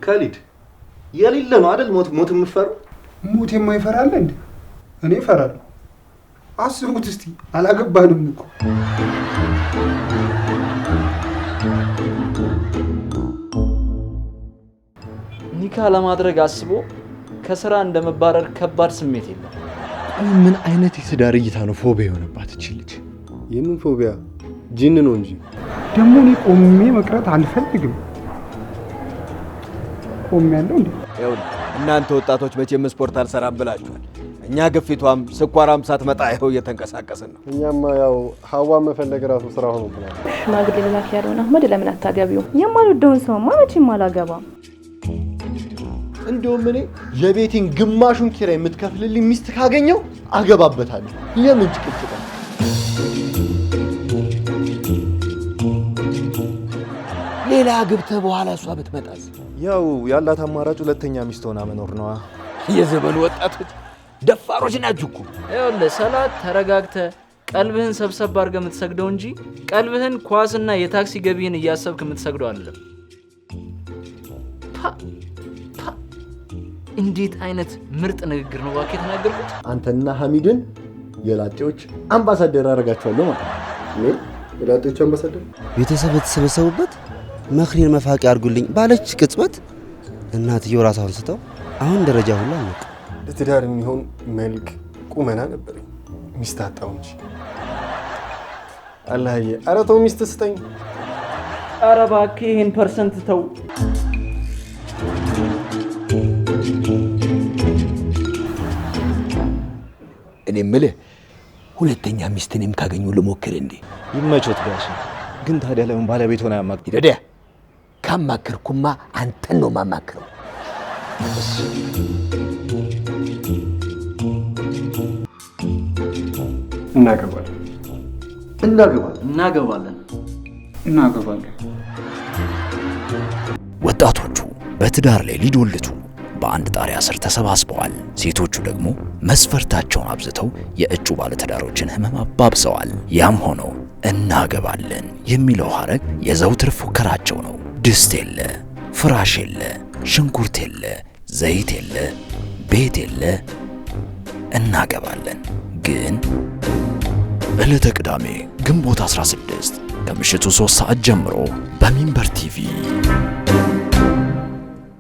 ካሊድ የሌለ ነው አይደል? ሞት የምፈራው ሞት የማይፈራል እንዴ? እኔ እፈራለሁ። አስቡት እስቲ አላገባንም እኮ። ኒካ ለማድረግ አስቦ ከስራ እንደመባረር ከባድ ስሜት የለም። ምን አይነት የትዳር እይታ ነው ፎቢያ የሆነባት እቺ ልጅ? የምን ፎቢያ? ጂን ነው እንጂ። ደግሞ እኔ ቆሜ መቅረት አልፈልግም። ቆሜ ያለው እንዴ? እናንተ ወጣቶች መቼም ስፖርት አልሰራም ብላችኋል። እኛ ግፊቷም ስኳራም ሳትመጣ ይኸው እየተንቀሳቀስን ነው። እኛማ ያው ሀዋ መፈለግ ራሱ ስራ ሆኖ ብሏል። ሽማግሌ ላክ ያለውን አህመድ ለምን አታገቢው? የማልወደውን ሰውማ መቼም አላገባም። እንደውም እኔ የቤቴን ግማሹን ኪራይ የምትከፍልልኝ ሚስት ካገኘው አገባበታለሁ። ለምን ጭቅጭቅ? ሌላ ግብተህ በኋላ እሷ ብትመጣስ? ያው ያላት አማራጭ ሁለተኛ ሚስት ሆና መኖር ነዋ። የዘመኑ ወጣቶች ደፋሮች ናችሁ እኮ። ይኸውልህ ሰላት ተረጋግተህ ቀልብህን ሰብሰብ አድርገህ የምትሰግደው እንጂ ቀልብህን ኳስና የታክሲ ገቢህን እያሰብክ የምትሰግደው አይደለም። እንዴት አይነት ምርጥ ንግግር ነው እባክህ የተናገርኩት። አንተና ሐሚድን የላጤዎች አምባሳደር አደርጋቸዋለሁ ማለት ነው። የላጤዎች አምባሳደር? ቤተሰብ የተሰበሰቡበት መክሪን መፋቂያ አድርጉልኝ ባለች ቅጽበት እናትየው ራሷን ስተው አሁን ደረጃ ሁሉ አለቀ። ለትዳር የሚሆን መልክ ቁመና ነበረኝ፣ ሚስት አጣሁ እንጂ። አላህዬ ኧረ ተው ሚስት ስጠኝ። ኧረ እባክህ ይሄን ፐርሰንት ተው። እኔ የምልህ ሁለተኛ ሚስት እኔም ካገኙ ልሞክር እንዴ? ይመቾት ጋሽ። ግን ታዲያ ለምን ባለቤት ሆነ ያማክር? ይደደ ካማከርኩማ አንተን ነው ማማክረው። እናገባለን። ወጣቶቹ በትዳር ላይ ሊዶልቱ በአንድ ጣሪያ ስር ተሰባስበዋል። ሴቶቹ ደግሞ መስፈርታቸውን አብዝተው የእጩ ባለትዳሮችን ህመም አባብሰዋል። ያም ሆኖ እናገባለን የሚለው ሐረግ የዘውትር ፉከራቸው ነው። ድስት የለ፣ ፍራሽ የለ፣ ሽንኩርት የለ፣ ዘይት የለ፣ ቤት የለ፣ እናገባለን ግን ዕለተ ቅዳሜ ግንቦት 16 ከምሽቱ 3 ሰዓት ጀምሮ በሚንበር ቲቪ